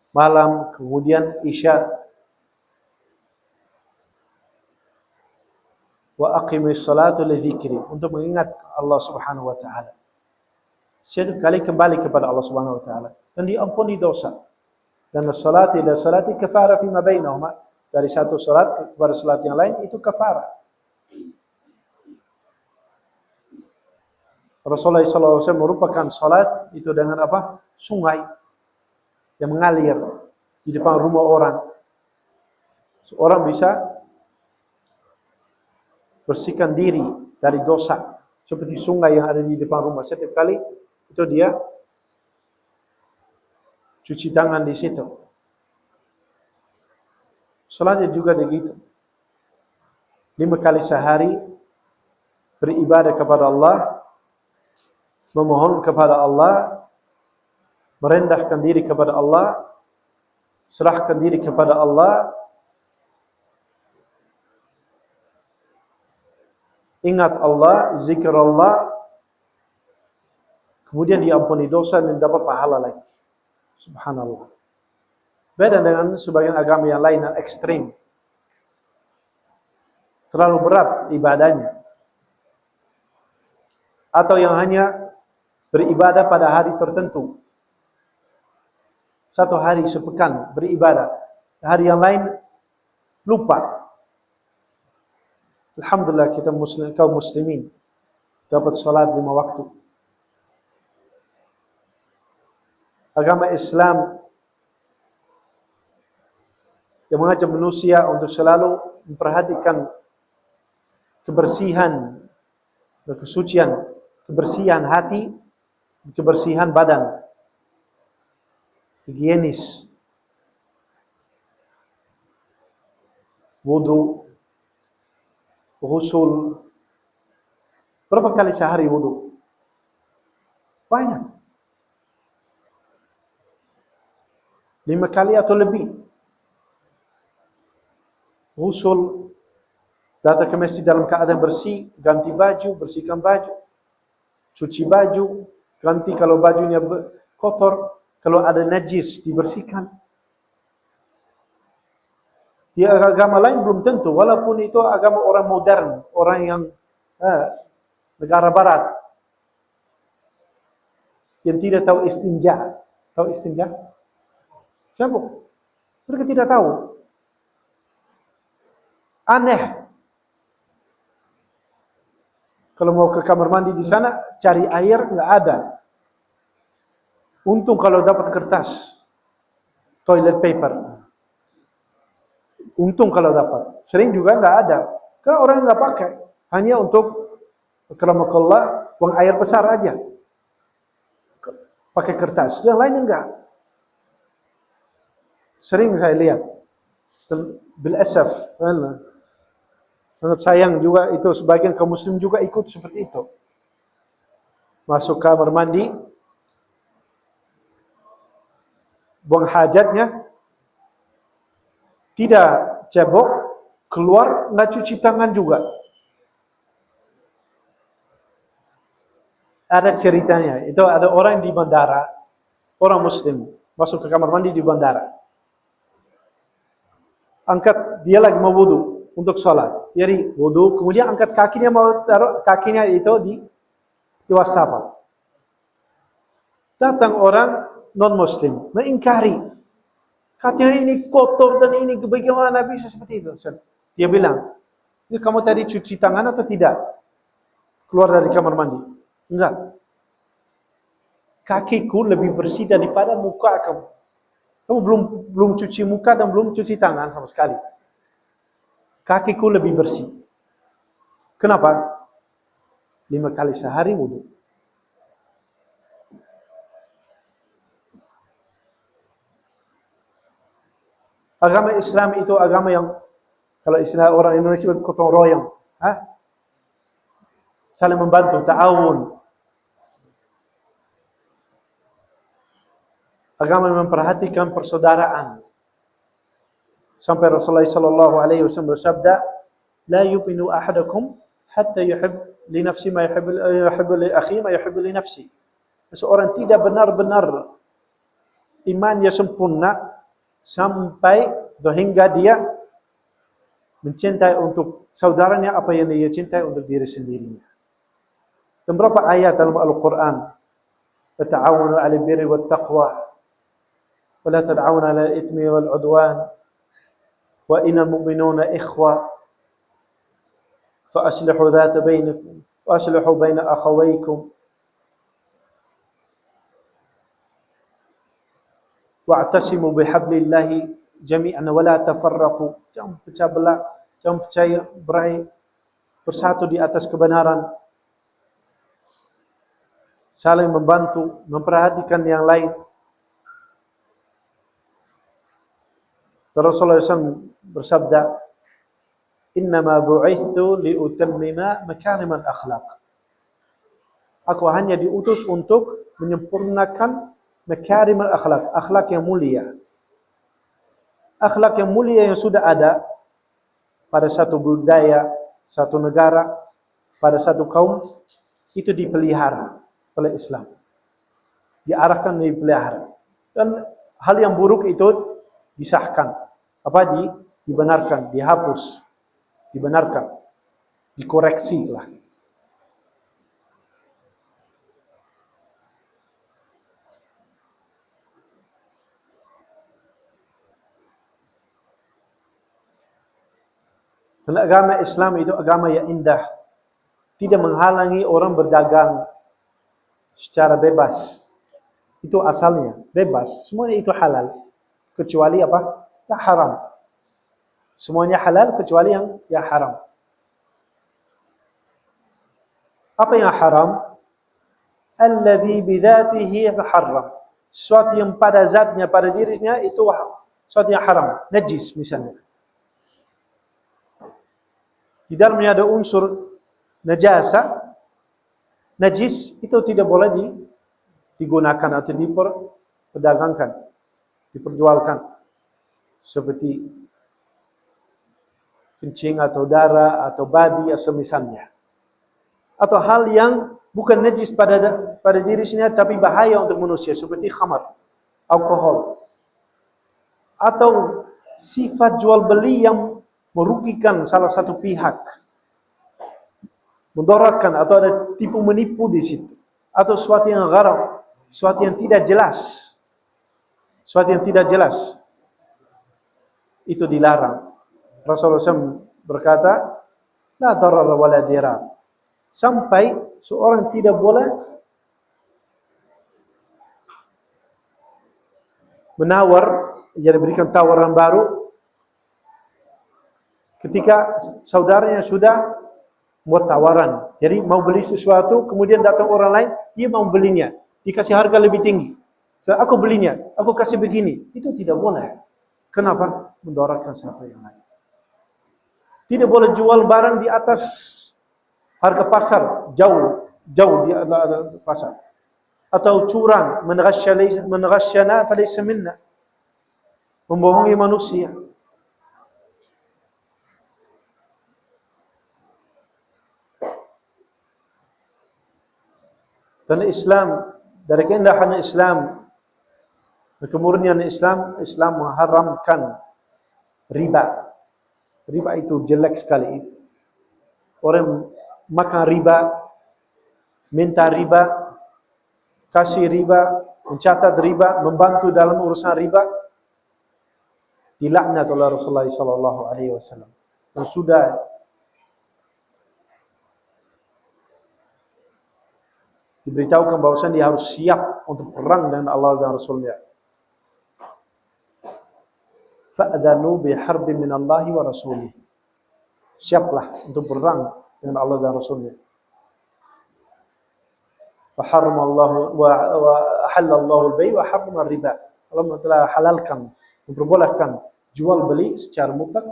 malam, kemudian isya. Wa aqimis salata li dzikri, untuk mengingat Allah Subhanahu wa taala. Setiap kali kembali kepada Allah Subhanahu wa taala dan diampuni dosa. Dan salat ila salati kafara fima bainahuma, dari satu salat kepada salat yang lain itu kafara. Rasulullah SAW merupakan salat itu dengan apa? Sungai yang mengalir di depan rumah orang. Seorang bisa bersihkan diri dari dosa seperti sungai yang ada di depan rumah. Setiap kali itu dia cuci tangan di situ. Salatnya juga begitu. 5 kali sehari beribadah kepada Allah, memohon kepada Allah, merendahkan diri kepada Allah, serahkan diri kepada Allah, ingat Allah, zikir Allah, kemudian diampuni dosa dan dapat pahala lagi. Subhanallah. Beda dengan sebagian agama yang lain yang ekstrim. Terlalu berat ibadahnya. Atau yang hanya beribadah pada hari tertentu. Satu hari sepekan beribadah. Hari yang lain lupa. Alhamdulillah kita kaum muslimin dapat salat 5 waktu. Agama Islam yang mengajak manusia untuk selalu memperhatikan kebersihan dan kesucian, kebersihan hati, kebersihan badan, higienis, wudu, ghusul. Berapa kali sehari wudu? Banyak. 5 kali atau lebih. Ghusul, datang ke masjid dalam keadaan bersih, ganti baju, bersihkan baju, cuci baju, ganti kalau bajunya kotor, kalau ada najis dibersihkan. Di agama lain belum tentu, walaupun itu agama orang modern, orang yang negara barat yang tidak tahu istinja. Tahu istinja? Siapa? Mereka tidak tahu. Aneh. Kalau mau ke kamar mandi di sana, cari air nggak ada. Untung kalau dapat kertas, toilet paper. Untung kalau dapat. Sering juga nggak ada. Karena orang nggak pakai. Hanya untuk akramakallah, buang air besar aja. Pakai kertas. Yang lain enggak. Sering saya lihat. Bil asaf. Sangat sayang juga itu sebagian kaum muslim juga ikut seperti itu. Masuk kamar mandi, buang hajatnya, tidak cebok, keluar nggak cuci tangan juga. Ada ceritanya, itu ada orang di bandara, orang muslim, masuk ke kamar mandi di bandara. Dia lagi mau wudu untuk sholat. Jadi wudu, kemudian angkat kakinya, mau taruh kakinya itu di wastafel. Datang orang non-muslim, mengingkari. Katanya ini kotor dan ini bagaimana bisa seperti itu. Dia bilang, ini kamu tadi cuci tangan atau tidak? Keluar dari kamar mandi. Enggak. Kakiku lebih bersih daripada muka kamu. Kamu belum cuci muka dan belum cuci tangan sama sekali. Kakiku lebih bersih. Kenapa? 5 kali sehari wudu. Agama Islam itu agama yang, kalau istilah orang Indonesia, gotong royong. Saling membantu, ta'awun. Agama yang memperhatikan persaudaraan. Sampai Rasulullah SAW bersabda, "La yu'minu ahadakum hatta yuhib li nafsi ma yuhibbu li akhi ma yuhibbu li nafsi." Seorang tidak benar-benar imannya sempurna sampai hingga dia mencintai untuk saudaranya apa yang dia cintai untuk diri sendirinya. Dan berapa ayat dalam Al-Quran, "Ta'awunu 'alal birri wat taqwa wa la ta'awunu 'alal itsmi wal 'udwan wa innal mu'minuna ikhwa fa aslihu dhata bainakum wa aslihu baina akhawaykum wa'tasimu bihablillahi jami'an wa la tafarraqu." Jangan pecah belah, jangan berai, bersatu di atas kebenaran. Saling membantu, memperhatikan yang lain. Rasulullah SAW bersabda, "Innama bu'ithtu liutammima makarimal akhlaq." Aku hanya diutus untuk menyempurnakan makarimal akhlaq, akhlak yang mulia. Akhlak yang mulia yang sudah ada pada satu budaya, satu negara, pada satu kaum, itu dipelihara oleh Islam. Diarahkan, dipelihara. Dan hal yang buruk itu disahkan. Dibenarkan, dihapus, dibenarkan, dikoreksi lah. Dan agama Islam itu agama yang indah. Tidak menghalangi orang berdagang secara bebas. Itu asalnya, bebas. Semuanya itu halal. Kecuali apa? Yang haram. Semuanya halal kecuali yang haram. Apa yang haram? Alladhi bidhatihi haram. Sesuatu yang pada zatnya, pada dirinya itu sesuatu yang haram. Najis misalnya. Di dalamnya ada unsur najasa, najis, itu tidak boleh digunakan atau diperdagangkan, diperjualkan. Seperti kencing atau darah atau babi atau semisalnya. Atau hal yang bukan najis pada diri sendiri tapi bahaya untuk manusia, seperti khamar, alkohol. Atau sifat jual beli yang merugikan salah satu pihak, mendoratkan, atau ada tipu menipu di situ, atau sesuatu yang gharam, sesuatu yang tidak jelas, itu dilarang. Rasulullah SAW berkata, "La darar wa la dirar." Sampai seorang tidak boleh menawar, jadi berikan tawaran baru ketika saudaranya sudah buat tawaran. Jadi mau beli sesuatu, kemudian datang orang lain, dia mau belinya, dikasih harga lebih tinggi. Aku belinya, aku kasih begini. Itu tidak boleh. Kenapa? Mendoratkan satu yang lain. Tidak boleh jual barang di atas harga pasar, jauh di atas pasar. Atau curang, menaghasyana falaysa minna. Membohongi manusia. Dan Islam, dari keindahan Islam, kemurnian Islam, Islam mengharamkan riba. Riba itu jelek sekali. Orang makan riba, minta riba, kasih riba, mencatat riba, membantu dalam urusan riba, dilaknat oleh Rasulullah SAW. Dan sudah diberitahukan bahwasanya dia harus siap untuk perang dengan Allah dan Rasulnya. Fa'adhanu biharbin minallahi wa rasulih. Siaplah untuk perang dengan Allah dan Rasulnya. Wa halallahu al-bay' wa harrama riba. Allah telah halalkan, memperbolehkan jual beli secara mutlak,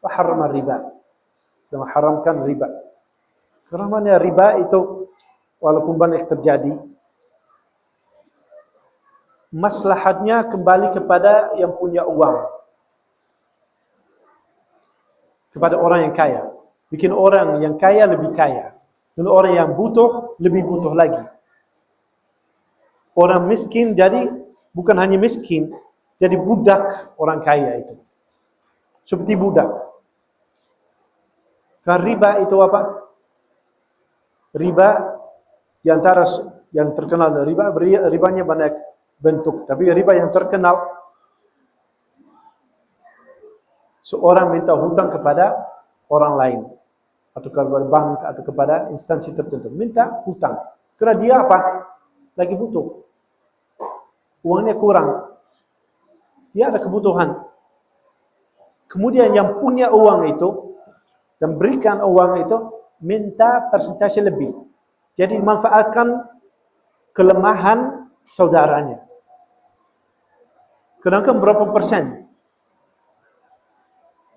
wa harrama riba, dan mengharamkan riba. Karena riba itu walaupun banyak terjadi, maslahatnya kembali kepada yang punya uang, kepada orang yang kaya. Bikin orang yang kaya lebih kaya, dan orang yang butuh lebih butuh lagi. Orang miskin jadi bukan hanya miskin, jadi budak orang kaya itu. Seperti budak. Karena riba itu apa? Riba di antara yang terkenal ribanya banyak bentuk, tapi riba yang terkenal, seorang minta hutang kepada orang lain, atau kepada bank, atau kepada instansi tertentu, minta hutang. Karena dia apa? Lagi butuh. Uangnya kurang. Dia ada kebutuhan. Kemudian yang punya uang itu, dan berikan uang itu, minta persentase lebih. Jadi manfaatkan kelemahan saudaranya. Kenakan berapa persen?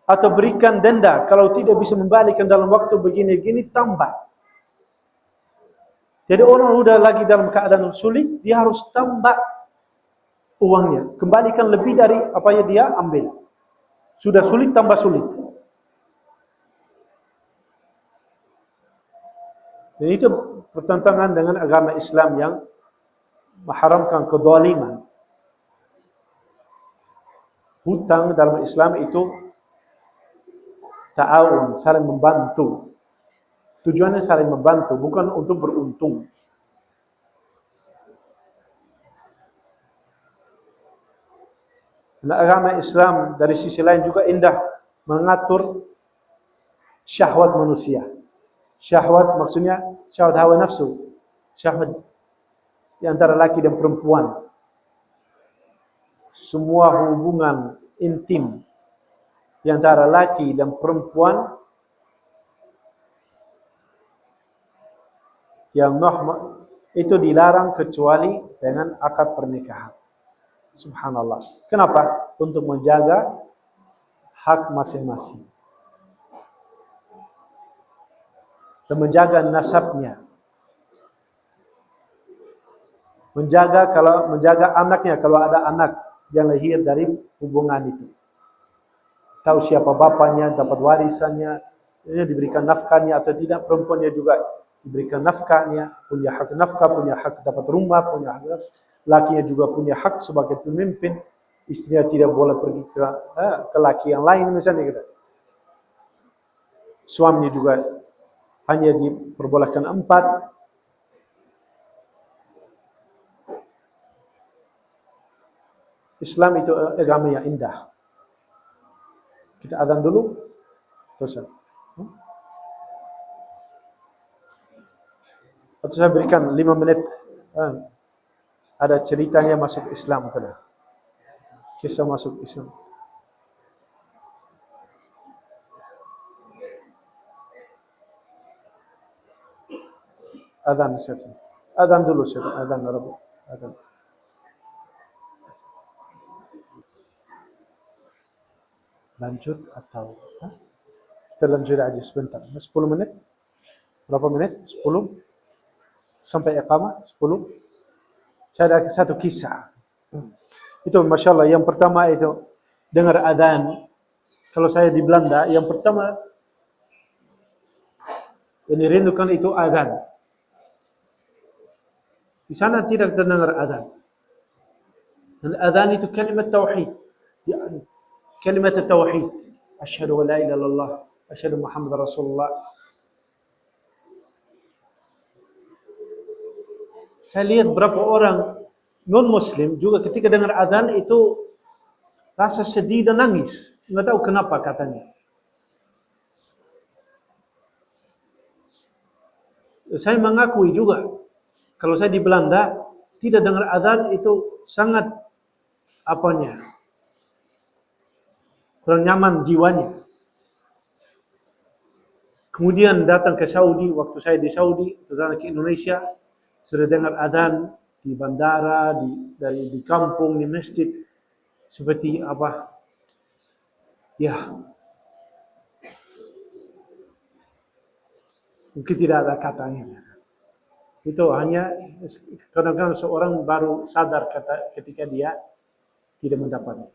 Atau berikan denda, kalau tidak bisa membalikan dalam waktu begini-gini, tambah. Jadi orang udah lagi dalam keadaan sulit, dia harus tambah uangnya. Kembalikan lebih dari apa yang dia ambil. Sudah sulit, tambah sulit. Dan itu bertentangan dengan agama Islam yang mengharamkan kezaliman. Hutang dalam Islam itu ta'awun, saling membantu. Tujuannya saling membantu, bukan untuk beruntung. Dan agama Islam dari sisi lain juga indah mengatur syahwat manusia. Syahwat maksudnya syahwat hawa nafsu. Syahwat di antara laki dan perempuan. Semua hubungan intim di antara laki dan perempuan yang itu dilarang kecuali dengan akad pernikahan. Subhanallah. Kenapa? Untuk menjaga hak masing-masing. Dan menjaga nasabnya. Menjaga anaknya kalau ada anak yang lahir dari hubungan itu. Tahu siapa bapaknya, dapat warisannya, diberikan nafkahnya atau tidak, perempuannya juga diberikan nafkahnya, punya hak nafkah, punya hak dapat rumah, punya hak, lakinya juga punya hak sebagai pemimpin, istrinya tidak boleh pergi ke laki yang lain misalnya gitu. Suaminya juga hanya diperbolehkan 4. Islam itu agama yang indah. Kita adzan dulu, terus. Atau saya berikan 5 menit. Ada ceritanya masuk Islam. Kisah masuk Islam. Adzan, Ustaz. Adzan dulu, Ustaz. Adzan, Rabu. Adzan. Lanjut atau kita lanjut aja sebentar. 10 menit? Berapa menit? 10? Sampai iqamah? 10? Saya ada satu kisah. Itu Masya Allah. Yang pertama itu dengar adzan. Kalau saya di Belanda, yang pertama yang dirindukan itu adzan. Di sana tidak terdengar adzan. Dan adzan itu kalimat tauhid. Yani, kalimat tauhid. Asyhadu an la ilaha illallah, asyhadu Muhammad Rasulullah. Saya lihat berapa orang non-muslim juga ketika dengar adzan itu rasa sedih dan nangis. Nggak tahu kenapa katanya. Saya mengakui juga, kalau saya di Belanda, tidak dengar adzan itu sangat kurang nyaman jiwanya. Kemudian datang ke Saudi, waktu saya di Saudi, datang ke Indonesia, sudah dengar adzan di bandara, di kampung, di masjid, seperti ya, mungkin tidak ada katanya. Itu hanya kadang-kadang seorang baru sadar ketika dia tidak mendapatnya.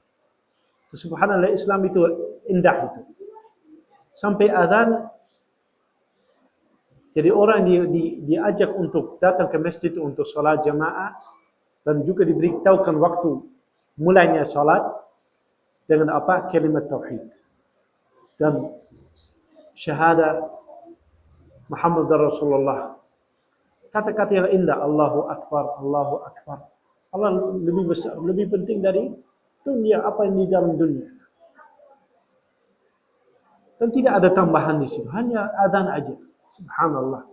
Subhanallah, Islam itu indah itu. Sampai adzan, jadi orang diajak untuk datang ke masjid untuk sholat jamaah dan juga diberitahukan waktu mulainya sholat dengan kalimat tauhid dan syahadat Muhammad Rasulullah. Kata-kata yang indah, Allahu Akbar, Allahu Akbar. Allah lebih besar, lebih penting dari dunia, apa yang di dalam dunia. Dan tidak ada tambahan di situ, hanya adzan aja. Subhanallah.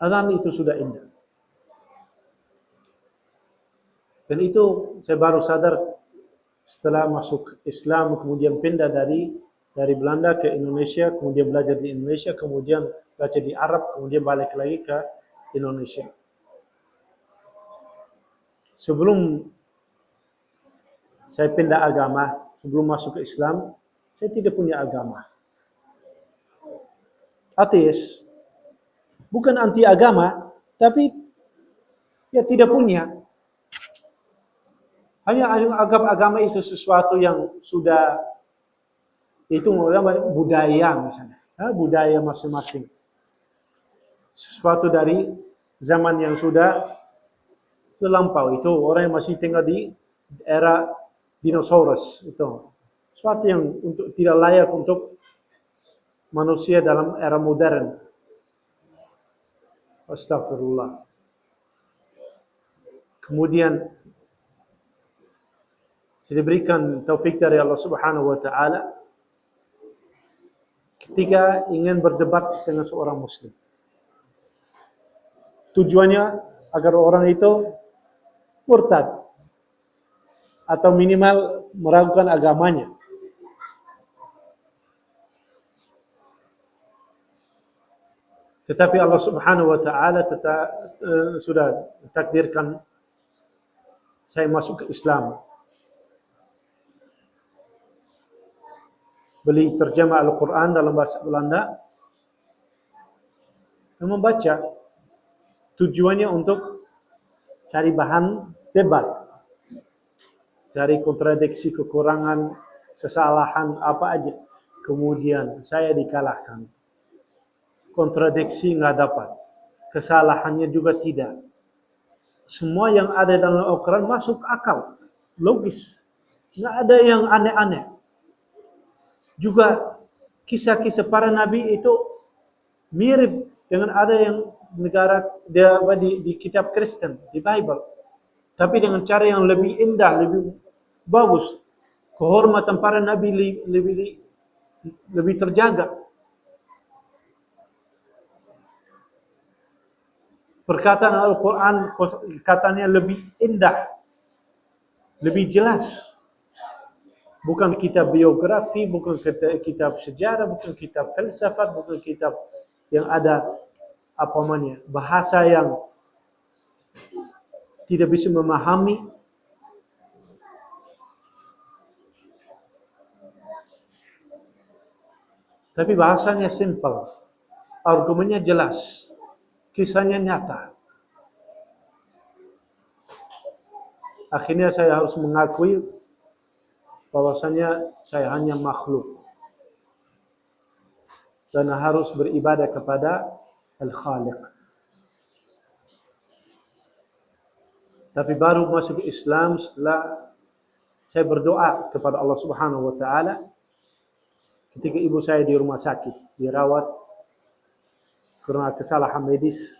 Adzan itu sudah indah. Dan itu saya baru sadar setelah masuk Islam, kemudian pindah dari Belanda ke Indonesia, kemudian belajar di Indonesia, kemudian belajar di Arab, kemudian balik lagi ke Indonesia. Sebelum saya pindah agama, sebelum masuk ke Islam, saya tidak punya agama. Ateis. Bukan anti agama, tapi ya tidak punya. Hanya anggap agama itu sesuatu yang sudah, itu budaya misalnya. Budaya masing-masing. Sesuatu dari zaman yang sudah lampau. Itu orang yang masih tinggal di era dinosaurus. Itu sesuatu yang tidak layak untuk manusia dalam era modern. Astagfirullah. Kemudian saya diberikan taufik dari Allah Subhanahu wa taala ketika ingin berdebat dengan seorang muslim. Tujuannya agar orang itu murtad atau minimal meragukan agamanya. Tetapi Allah Subhanahu wa taala sudah takdirkan saya masuk ke Islam. Beli terjemah Al-Quran dalam bahasa Belanda dan membaca. Tujuannya untuk cari bahan debat, cari kontradiksi, kekurangan, kesalahan apa aja. Kemudian saya dikalahkan. Kontradiksi nggak dapat, kesalahannya juga tidak. Semua yang ada dalam Al-Quran masuk akal, logis, nggak ada yang aneh-aneh. Juga kisah-kisah para nabi itu mirip dengan ada yang di kitab Kristen, di Bible. Tapi dengan cara yang lebih indah, lebih bagus. Kehormatan para nabi lebih terjaga. Perkataan Al-Quran katanya lebih indah, lebih jelas. Bukan kitab biografi, bukan kitab sejarah, bukan kitab filsafat, bukan kitab yang ada bahasa yang tidak bisa memahami. Tapi bahasanya simple, argumennya jelas, kisahnya nyata. Akhirnya saya harus mengakui bahwasanya saya hanya makhluk dan harus beribadah kepada Al-Khaliq. Tapi baru masuk Islam setelah saya berdoa kepada Allah Subhanahu wa taala ketika ibu saya di rumah sakit, dirawat karena kesalahan medis.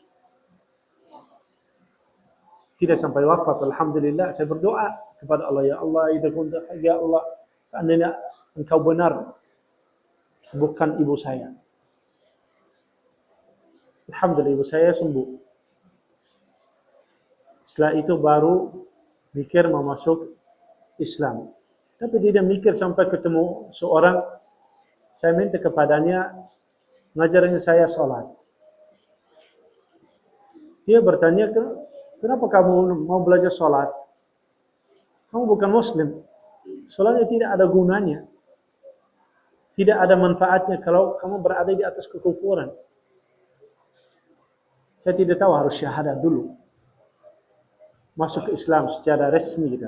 Tidak sampai wafat, alhamdulillah, saya berdoa kepada Allah, ya Allah, ya Allah, seandainya Engkau benar, bukan ibu saya. Alhamdulillah, ibu saya sembuh. Setelah itu baru mikir mau masuk Islam. Tapi tidak mikir sampai ketemu seorang, saya minta kepadanya ngajarin saya sholat. Dia bertanya, kenapa kamu mau belajar sholat? Kamu bukan Muslim. Sholatnya tidak ada gunanya. Tidak ada manfaatnya kalau kamu berada di atas kekufuran. Saya tidak tahu, harus syahadat dulu. Masuk ke Islam secara resmi. Gitu.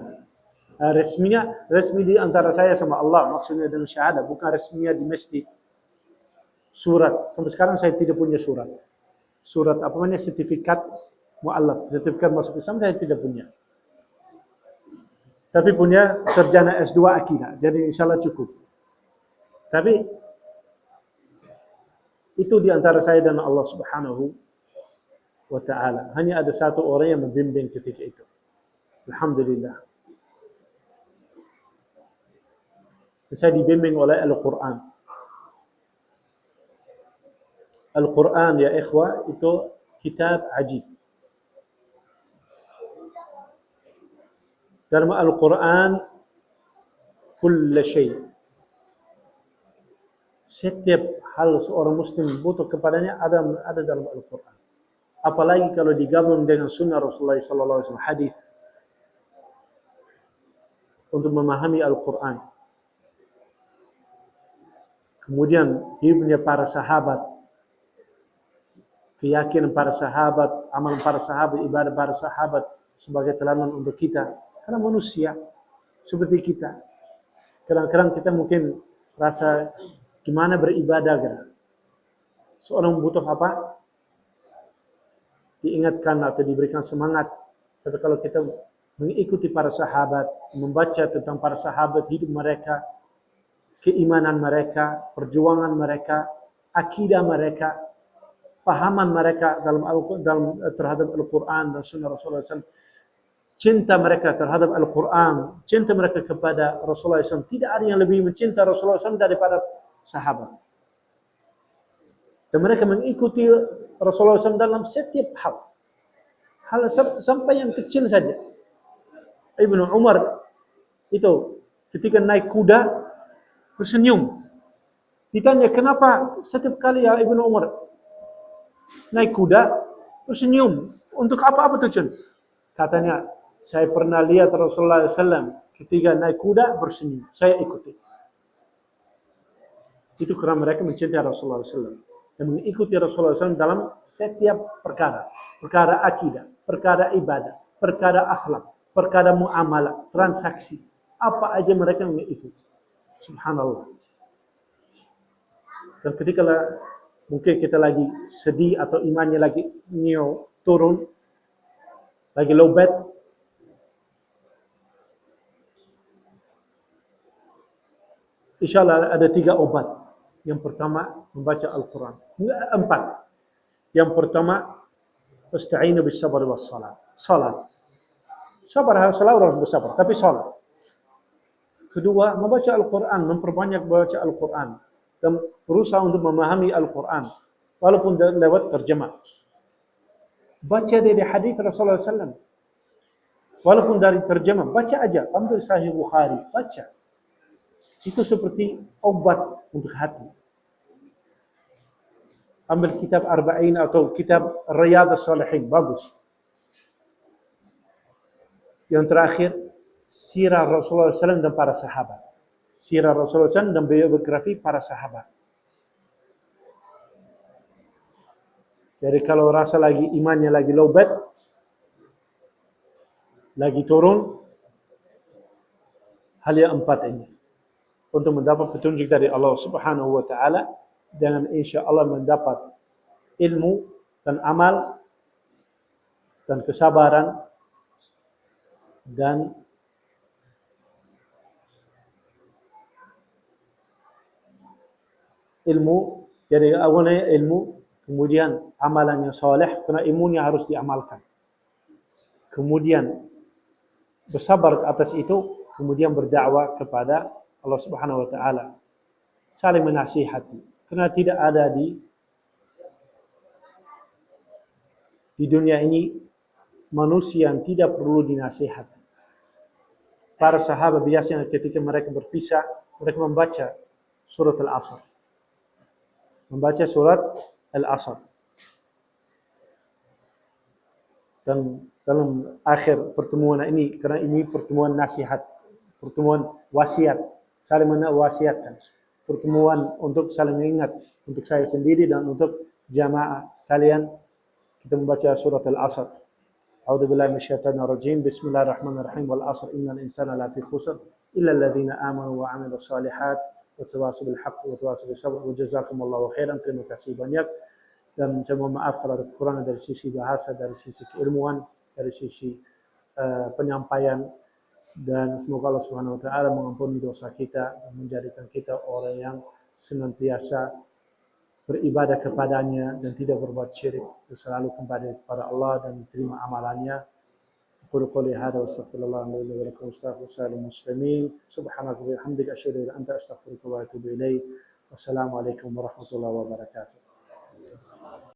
Resmi di antara saya sama Allah. Maksudnya dengan syahadat. Bukan resminya di masjid. Surat. Sampai sekarang saya tidak punya surat. Surat apa namanya? Sertifikat mu'allaf. Sertifikat masuk Islam saya tidak punya. Tapi punya sarjana S2 akidah. Jadi insya Allah cukup. Tapi itu di antara saya dan Allah Subhanahu wa ta'ala. Hanya ada satu orang yang membimbing ketika itu. Alhamdulillah. Saya dibimbing oleh Al-Quran. Al-Quran ya ikhwah itu kitab ajib. Dalam Al-Quran kulla syai'. Setiap hal seorang muslim butuh kepadanya ada dalam Al-Quran. Apalagi kalau digabung dengan sunnah Rasulullah SAW, hadis untuk memahami Al-Quran. Kemudian hidupnya para sahabat, keyakinan para sahabat, amalan para sahabat, ibadah para sahabat sebagai teladan untuk kita. Karena manusia seperti kita. Kadang-kadang kita mungkin rasa gimana beribadah kan. Seorang butuh apa? Diingatkan atau diberikan semangat. Tapi kalau kita mengikuti para sahabat, membaca tentang para sahabat, hidup mereka, keimanan mereka, perjuangan mereka, akidah mereka, pahaman mereka terhadap Al-Quran dan Sunnah Rasulullah SAW, cinta mereka terhadap Al-Quran, cinta mereka kepada Rasulullah SAW, tidak ada yang lebih mencinta Rasulullah SAW daripada sahabat. Dan mereka mengikuti Rasulullah SAW dalam setiap hal sampai yang kecil saja. Ibnu Umar itu ketika naik kuda tersenyum. Ditanya kenapa setiap kali ya Ibnu Umar naik kuda tersenyum? Untuk apa tujuan? Katanya, saya pernah lihat Rasulullah SAW ketika naik kuda bersenyum. Saya ikuti. Itu karena mereka mencintai Rasulullah SAW. Dan mengikuti Rasulullah SAW dalam setiap perkara. Perkara akidah, perkara ibadah, perkara akhlak, perkara muamalah, transaksi. Apa aja mereka mengikuti. Subhanallah. Dan ketika mungkin kita lagi sedih atau imannya lagi turun, lagi low bed, insya Allah ada 3 obat. Yang pertama, membaca Al-Quran. 4. Yang pertama, Ista'inu bis sabar was salat. Salat. Sabar selalu harus bersabar, tapi salat. Kedua, membaca Al-Quran, memperbanyak baca Al-Quran. Dan berusaha untuk memahami Al-Quran. Walaupun lewat terjemah. Baca dari hadis Rasulullah SAW. Walaupun dari terjemah, baca aja. Ambil Sahih Bukhari, baca. Itu seperti obat untuk hati. Ambil kitab Arba'in atau kitab Riyadhus Shalihin, bagus. Yang terakhir, sirah Rasulullah SAW dan para sahabat. Sirah Rasulullah SAW dan biografi para sahabat. Jadi kalau rasa lagi imannya lagi low bed, lagi turun, hal yang 4 ini. Untuk mendapat petunjuk dari Allah Subhanahu wa ta'ala, dengan insya Allah mendapat ilmu dan amal dan kesabaran dan ilmu. Jadi awalnya ilmu, kemudian amalan yang soleh, karena ilmunya harus diamalkan. Kemudian bersabar atas itu, kemudian berdakwah kepada Allah Subhanahu wa taala. Saling menasihati. Karena tidak ada di dunia ini manusia yang tidak perlu dinasihati. Para sahabat biasanya ketika mereka berpisah, mereka membaca surat Al-Asr. Membaca surat Al-Asr. Dan dalam akhir pertemuan ini, karena ini pertemuan nasihat, pertemuan wasiat, saling mewasiatkan, pertemuan untuk saling mengingat, untuk saya sendiri dan untuk jamaah sekalian, kita membaca surat Al-Asr. A'udzubillahi minasyaitonir rajim. Bismillahirrahmanirrahim. Wal 'asr innal insana lafi khusr illa alladziina aamanu wa 'amilus shalihaat wa tawassaw bil haqqi wa tawassaw bis sabr. Wa jazakumullahu khairan. Terima kasih banyak. Dan saya mohon maaf kalau ada kekurangan dari sisi bahasa, dari sisi keilmuan, dari sisi penyampaian, dan semoga Allah Subhanahu wa taala mengampuni dosa kita dan menjadikan kita orang yang senantiasa beribadah kepadanya dan tidak berbuat syirik, dan selalu kembali kepada Allah dan terima amalannya. Aqulu qouli hadza wa astaghfirullah li wa lakum wastaghfiru muslimin. Subhanaka wa bihamdika asyhadu an la ilaha illa anta astaghfiruka wa atubu ilaik. Wassalamu alaikum warahmatullahi wabarakatuh.